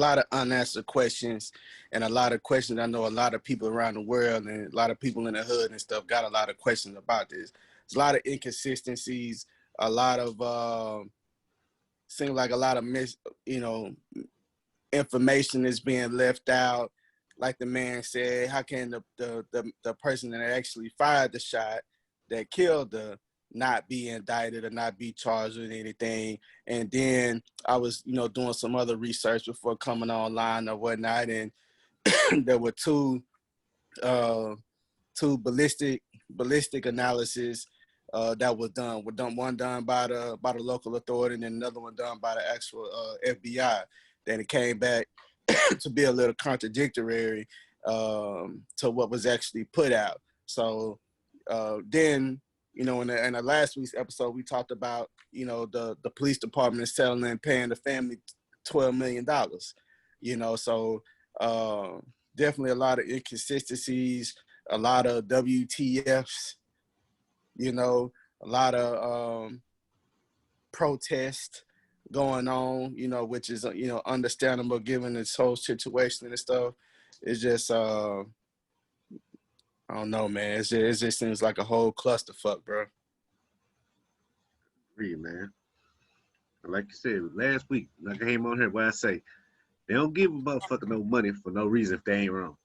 lot of unanswered questions, and a lot of questions. I know a lot of people around the world and a lot of people in the hood and stuff got a lot of questions about this. There's a lot of inconsistencies, a lot of seems like a lot of information is being left out. Like the man said, how can the person that actually fired the shot that killed her not be indicted or not be charged with anything? And then I was, doing some other research before coming online or whatnot, and there were two ballistic analysis that was done. One done by the local authority, and then another one done by the actual FBI. Then it came back to be a little contradictory to what was actually put out. So then, in the last week's episode, we talked about, the police department settling and paying the family $12 million. So definitely a lot of inconsistencies, a lot of WTFs, a lot of protest going on, which is, understandable given this whole situation and stuff. It's just, I don't know, man. It just seems like a whole clusterfuck, bro. Agree, man. Like you said, last week, like I came on here where I say, they don't give a motherfucker no money for no reason if they ain't wrong.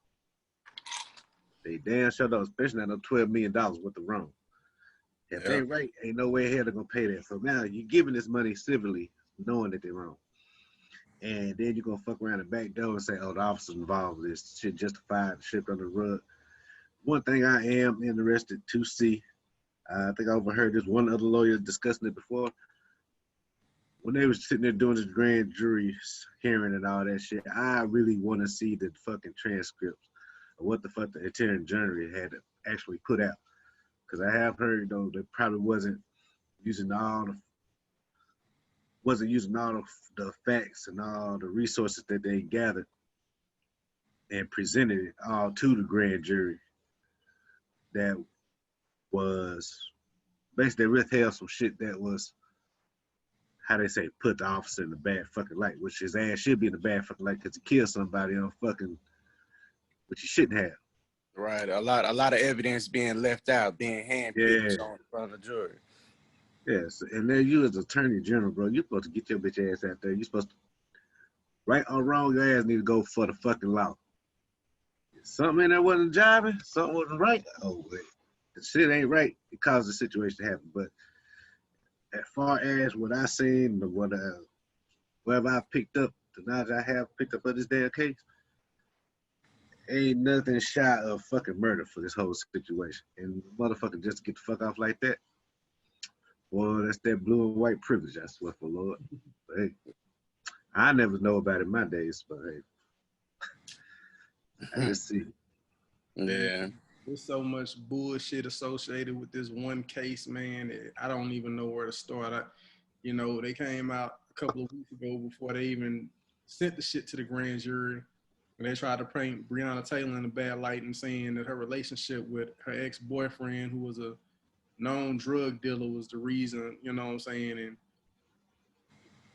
They damn sure don't, especially not no $12 million worth of wrong. If they right, ain't no way hell they're going to pay that. So now you're giving this money civilly, knowing that they're wrong. And then you're going to fuck around the back door and say, oh, the officer's involved with this shit justified, shipped under the rug. One thing I am interested to see, I think I overheard this one other lawyer discussing it before. When they was sitting there doing this grand jury hearing and all that shit, I really want to see the fucking transcripts of what the fuck the attorney general had to actually put out. Because I have heard, though, they probably wasn't using all the facts and all the resources that they gathered and presented it all to the grand jury. That was basically withheld some shit that was, how they say, put the officer in the bad fucking light, which his ass should be in the bad fucking light because he killed somebody on fucking, which he shouldn't have. Right, a lot of evidence being left out, being handpicked on in front of the jury. Yes, and then you as attorney general, bro, you're supposed to get your bitch ass out there. You're supposed to, right or wrong, your ass need to go for the fucking law. Something in there wasn't jiving, something wasn't right. Oh, wait. The shit ain't right. It caused the situation to happen. But as far as what I seen, whatever I picked up, the knowledge I have picked up of this damn case, ain't nothing shy of fucking murder for this whole situation. And motherfucker just get the fuck off like that. Well, that's that blue and white privilege, I swear for Lord. But hey, I never know about it in my days, but hey, I just see. Yeah. There's so much bullshit associated with this one case, man. I don't even know where to start. They came out a couple of weeks ago before they even sent the shit to the grand jury. And they tried to paint Breonna Taylor in a bad light and saying that her relationship with her ex-boyfriend, who was a known drug dealer, was the reason, you know what I'm saying? And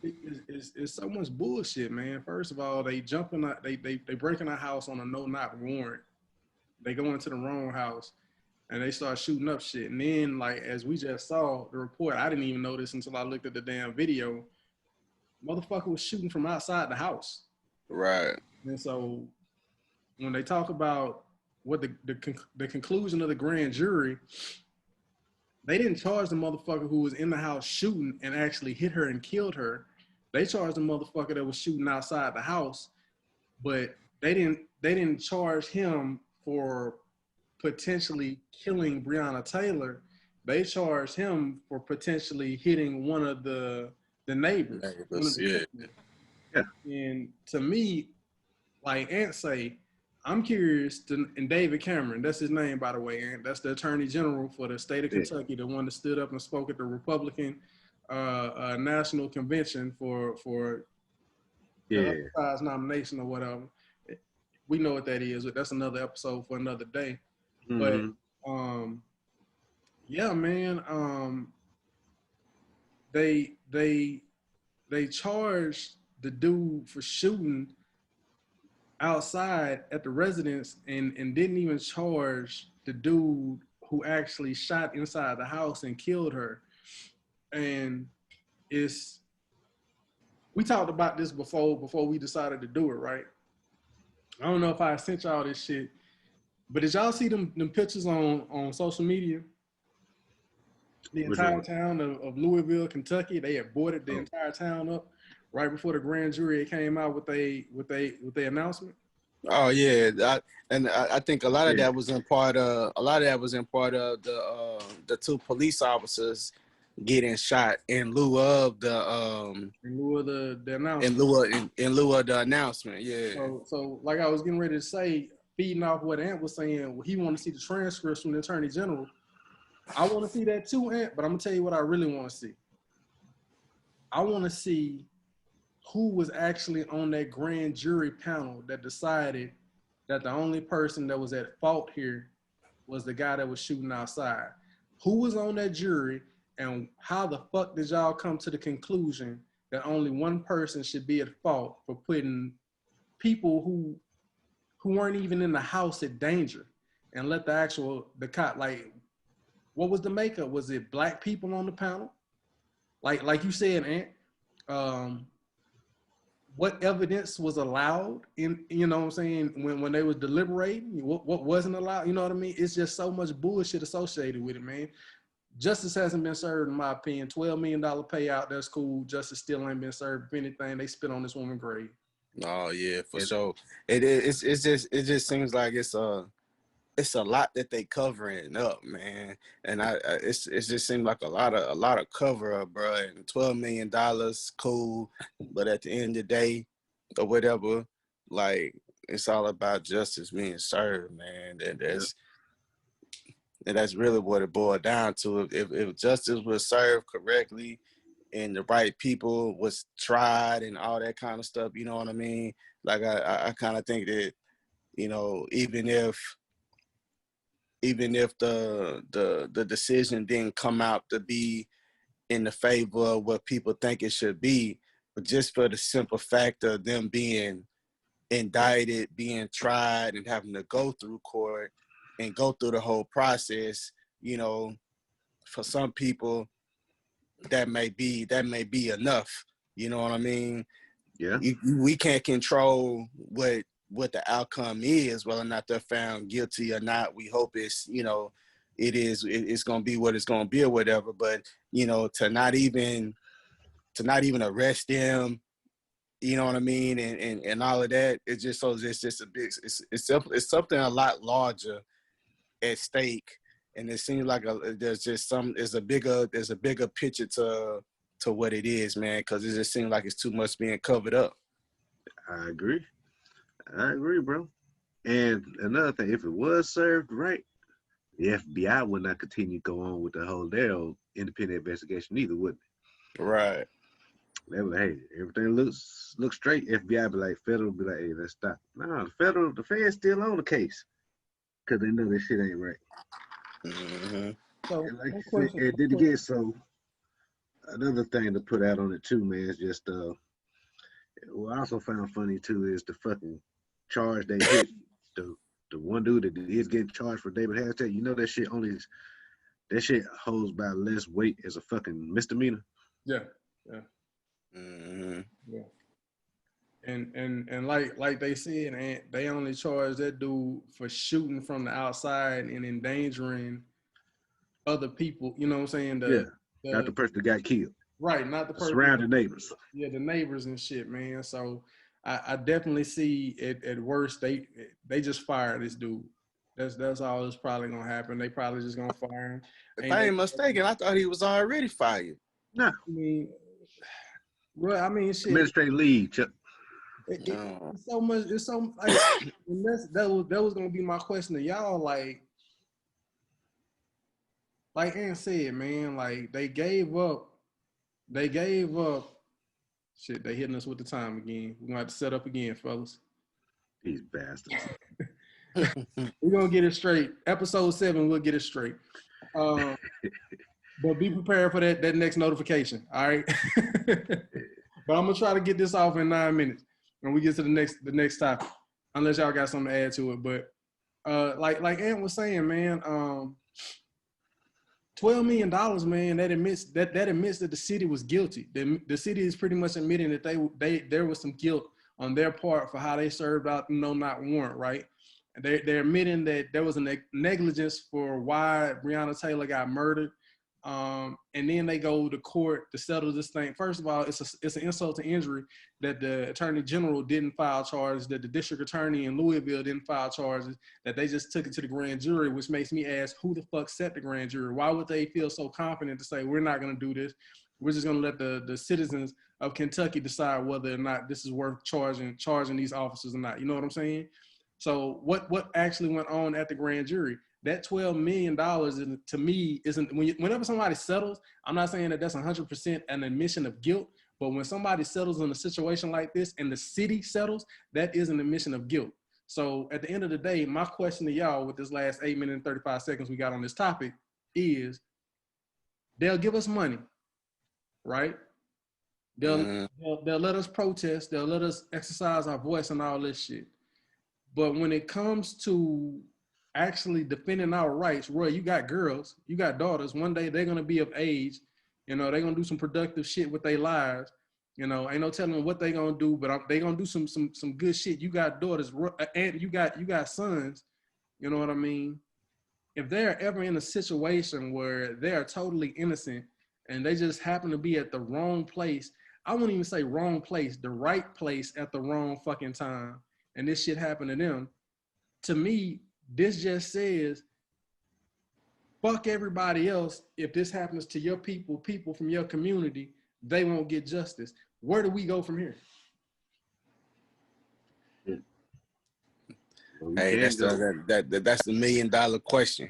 it's so much bullshit, man. First of all, they break in a house on a no-knock warrant. They go into the wrong house and they start shooting up shit. And then, like, as we just saw the report, I didn't even know this until I looked at the damn video. Motherfucker was shooting from outside the house. Right. And so when they talk about what the conclusion of the grand jury, they didn't charge the motherfucker who was in the house shooting and actually hit her and killed her. They charged the motherfucker that was shooting outside the house, but they didn't charge him for potentially killing Breonna Taylor. They charged him for potentially hitting one of the neighbors. Yeah. And to me, like Ant say, I'm curious and David Cameron, that's his name, by the way, Ant. That's the Attorney General for the state of Kentucky, the one that stood up and spoke at the Republican National Convention for the other nomination or whatever. We know what that is. That's another episode for another day. Mm-hmm. But yeah, man. They charged the dude for shooting outside at the residence and didn't even charge the dude who actually shot inside the house and killed her. And it's we talked about this before we decided to do it, right? I don't know if I sent y'all this shit, but did y'all see them pictures on social media? The entire town of Louisville, Kentucky, they had boarded the entire town up right before the grand jury came out with a announcement. Oh yeah, I think a lot of that was in part of the two police officers getting shot in lieu of the announcement. In lieu of the announcement. Yeah. So like I was getting ready to say, feeding off what Ant was saying, he wanted to see the transcripts from the Attorney General. I want to see that too, Ant, but I'm gonna tell you what I really want to see. I want to see who was actually on that grand jury panel that decided that the only person that was at fault here was the guy that was shooting outside. Who was on that jury, and how the fuck did y'all come to the conclusion that only one person should be at fault for putting people who weren't even in the house at danger, and let the cop, like, what was the makeup? Was it black people on the panel? Like you said, Ant, what evidence was allowed in, you know what I'm saying, when they was deliberating, what wasn't allowed, you know what I mean? It's just so much bullshit associated with it, man. Justice hasn't been served, in my opinion. $12 million payout, that's cool. Justice still ain't been served. If anything, they spit on this woman's grave. Oh yeah, for sure. It just seems like it's a lot that they covering up, man. And it just seems like a lot of cover up, bro. And $12 million, cool, but at the end of the day, or whatever, like, it's all about justice being served, man. And that's really what it boiled down to. If justice was served correctly and the right people was tried and all that kind of stuff, you know what I mean? Like, I kind of think that, you know, even if the decision didn't come out to be in the favor of what people think it should be, but just for the simple fact of them being indicted, being tried, and having to go through court and go through the whole process, you know, for some people that may be enough. You know what I mean? Yeah. We can't control what the outcome is, whether or not they're found guilty or not. We hope it's, you know, it's going to be what it's going to be or whatever. But, you know, to not even arrest them, you know what I mean, and all of that, it's just a big, it's something a lot larger at stake, and it seems like there's a bigger picture to what it is, man, because it just seems like it's too much being covered up. I agree, bro. And another thing, if it was served right, the FBI would not continue to go on with the whole their independent investigation either, would it? Right. They were like, hey, everything looks straight. FBI be like, federal be like, hey, let's stop. No, the feds still on the case because they know this shit ain't right. Mm-hmm. So, and like you said, and then again, so another thing to put out on it too, man, is just what I also found funny too is the fucking charge they hit the one dude that is getting charged for David Hashtag. You know that shit holds by less weight as a fucking misdemeanor. Yeah. Mm-hmm. Yeah. And like they said, and they only charged that dude for shooting from the outside and endangering other people. You know what I'm saying? Not the person that got killed. Right, not the person. Surrounding neighbors. Yeah, the neighbors and shit, man. So I definitely see it at worst. They just fired this dude. That's all that's probably gonna happen. They probably just gonna fire him. If I ain't mistaken, I thought he was already fired. No. I mean, well, I mean, shit. Administrative leave, Chuck. It's so much. It's so like, that was gonna be my question to y'all. Like Ant said, man. Like they gave up. Shit, they hitting us with the time again. We're gonna have to set up again, fellas. These bastards. We're gonna get it straight. Episode 7, we'll get it straight. But be prepared for that next notification. All right. But I'm gonna try to get this off in 9 minutes when we get to the next topic. unless y'all got something to add to it. But like Ant was saying, man, $12 million, man, that admits that the city was guilty. The city is pretty much admitting that there was some guilt on their part for how they served out no not warrant, right? And they're admitting that there was a negligence for why Breonna Taylor got murdered. And then they go to court to settle this thing. First of all, it's an insult to injury that the attorney general didn't file charges, that the district attorney in Louisville didn't file charges, that they just took it to the grand jury, which makes me ask, who the fuck set the grand jury? Why would they feel so confident to say, we're not going to do this? We're just going to let the citizens of Kentucky decide whether or not this is worth charging these officers or not. You know what I'm saying? So what actually went on at the grand jury? That $12 million to me isn't, whenever somebody settles, I'm not saying that that's 100% an admission of guilt, but when somebody settles in a situation like this and the city settles, that is an admission of guilt. So at the end of the day, my question to y'all with this last 8 minutes and 35 seconds we got on this topic is, they'll give us money, right? They'll let us protest, they'll let us exercise our voice and all this shit. But when it comes to actually defending our rights, Roy, you got girls, you got daughters. One day they're gonna be of age, you know, they're gonna do some productive shit with their lives. You know, ain't no telling what they gonna do, but they gonna do some good shit. You got daughters, and you got sons. You know what I mean? If they're ever in a situation where they are totally innocent and they just happen to be at the wrong place, I wouldn't even say wrong place, the right place at the wrong fucking time, and this shit happened to them. To me, this just says, fuck everybody else. If this happens to your people from your community, they won't get justice. Where do we go from here? Yeah. Well, Hey, that's the $1 million question.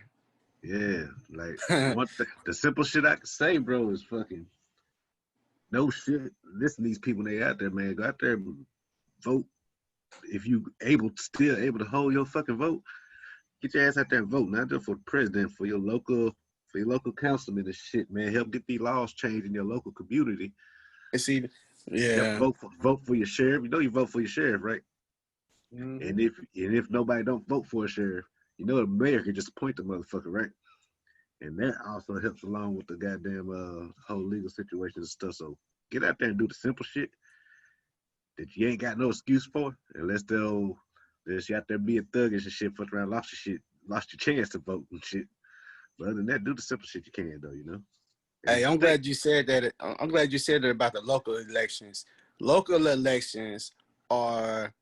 Yeah, like the simple shit I can say, bro, is fucking no shit. Listen to these people, they out there, man. Go out there and vote. If you still able to hold your fucking vote, get your ass out there and vote, not just for the president, for your local councilman and shit, man. Help get these laws changed in your local community. And see, yeah. Help vote for your sheriff. You know you vote for your sheriff, right? Mm-hmm. And if nobody don't vote for a sheriff, you know the mayor can just appoint the motherfucker, right? And that also helps along with the goddamn whole legal situation and stuff. So get out there and do the simple shit that you ain't got no excuse for, unless you out there being thuggish and shit, fuck around, lost your chance to vote and shit. But other than that, do the simple shit you can, though, you know. Hey, I'm glad you said that. I'm glad you said that about the local elections. Local elections are,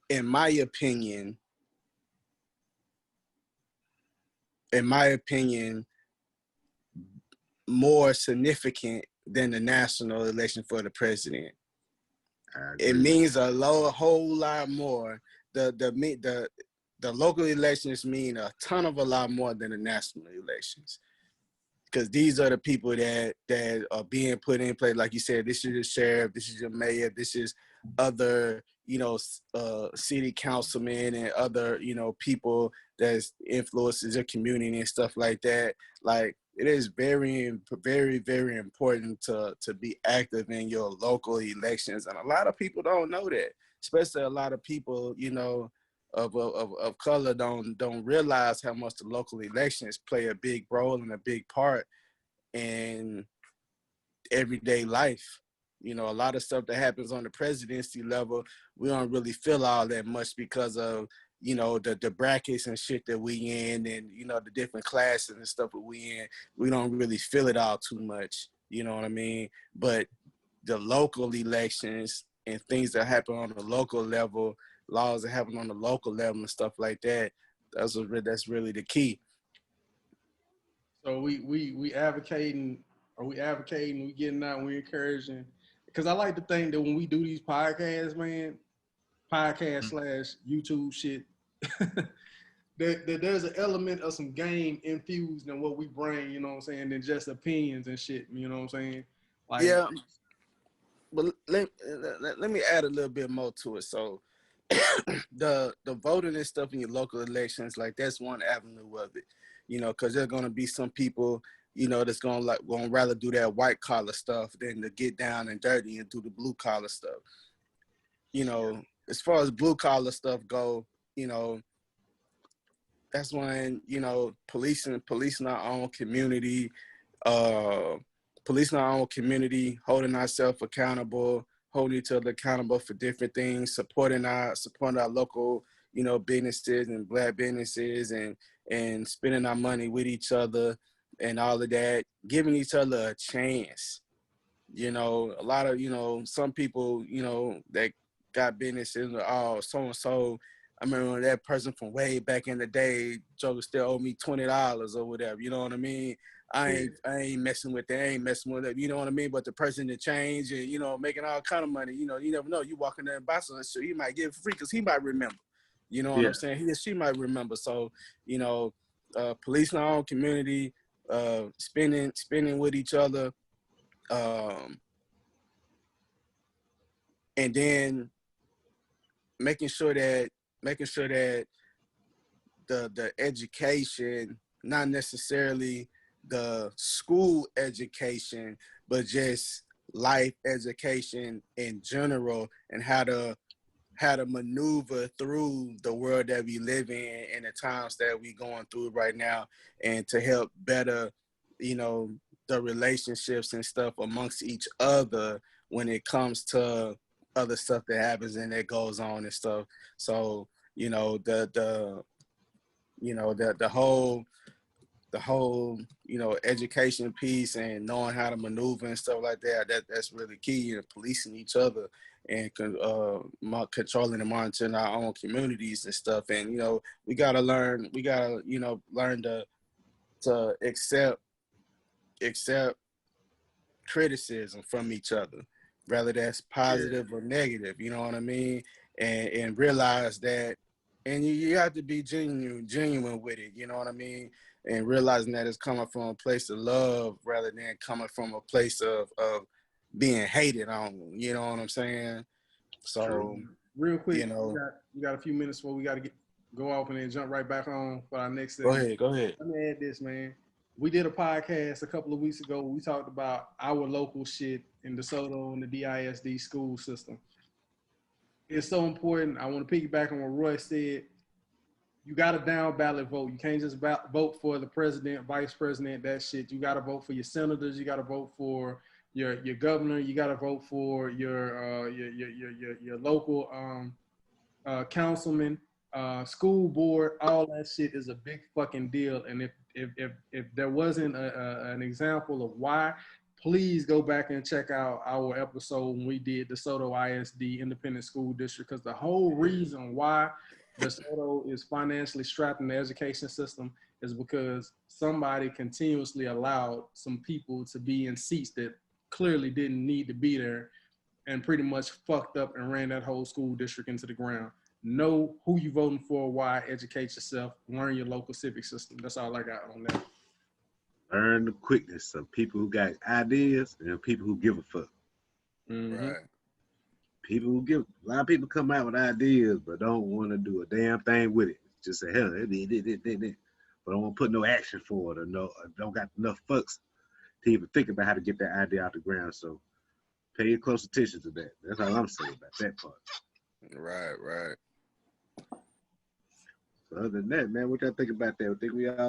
in my opinion, more significant than the national election for the president. It means a whole lot more. The local elections mean a lot more than the national elections, because these are the people that are being put in place. Like you said, this is your sheriff, this is your mayor, this is other, city councilmen and other, people that's influences your community and stuff like that. Like, it is very, very, very important to be active in your local elections. And a lot of people don't know that, especially a lot of people, of color don't realize how much the local elections play a big role and a big part in everyday life. A lot of stuff that happens on the presidency level, we don't really feel all that much because of, the brackets and shit that we in, and, the different classes and stuff that we in. We don't really feel it all too much. You know what I mean? But the local elections and things that happen on the local level, laws that happen on the local level and stuff like that, that's really the key. So we advocating, we getting out, we encouraging. Because I like to think that when we do these podcasts, man, /YouTube shit, that there's an element of some game infused in what we bring, you know what I'm saying, than just opinions and shit, you know what I'm saying? Like, yeah, but let me add a little bit more to it. So the voting and stuff in your local elections, like, that's one avenue of it, because there's gonna be some people, that's gonna rather do that white collar stuff than to get down and dirty and do the blue collar stuff. as far as blue collar stuff go, that's when, policing our own community, holding ourselves accountable, holding each other accountable for different things, supporting our local, businesses and Black businesses, and spending our money with each other and all of that, giving each other a chance. A lot of, some people, that got businesses, oh, so and so. I remember that person from way back in the day, Joe still owe me $20 or whatever. You know what I mean? I ain't messing with that. I ain't messing with it. You know what I mean? But the person that changed and, making all kind of money, you never know. You walk in there and buy something, so he might get it free because he might remember. You know what I'm saying? He or she might remember. So, policing our own community, spending with each other, and then making sure that the education, not necessarily the school education, but just life education in general, and how to maneuver through the world that we live in and the times that we going through right now, and to help better, the relationships and stuff amongst each other when it comes to other stuff that happens and that goes on and stuff. So, the whole education piece and knowing how to maneuver and stuff like that's really key in policing each other and controlling and monitoring our own communities and stuff. And we gotta learn to accept criticism from each other, whether that's positive or negative, you know what I mean? And realize that, and you have to be genuine with it, you know what I mean? And realizing that it's coming from a place of love rather than coming from a place of being hated on, you know what I'm saying? So, real quick, you got a few minutes before we got to go off and then jump right back on for our next segment. Go ahead. Let me add this, man. We did a podcast a couple of weeks ago. We talked about our local shit in DeSoto and the DISD school system. It's so important. I want to piggyback on what Roy said. You got to down ballot vote. You can't just vote for the president, vice president, that shit. You got to vote for your senators. You got to vote for your governor. You got to vote for your local councilman, school board. All that shit is a big fucking deal. And if there wasn't an example of why, please go back and check out our episode when we did DeSoto ISD Independent School District, because the whole reason why DeSoto is financially strapped in the education system is because somebody continuously allowed some people to be in seats that clearly didn't need to be there, and pretty much fucked up and ran that whole school district into the ground. Know who you voting for, why, educate yourself, learn your local civic system. That's all I got on that. Learn the quickness of people who got ideas and people who give a fuck. Mm-hmm. Right. People who give, a lot of people come out with ideas but don't want to do a damn thing with it. Just say, hell, but don't want to put no action for it, or don't got enough fucks to even think about how to get that idea out the ground. So pay close attention to that. That's all I'm saying about that part. Right. So other than that, man, what y'all think about that? I think we all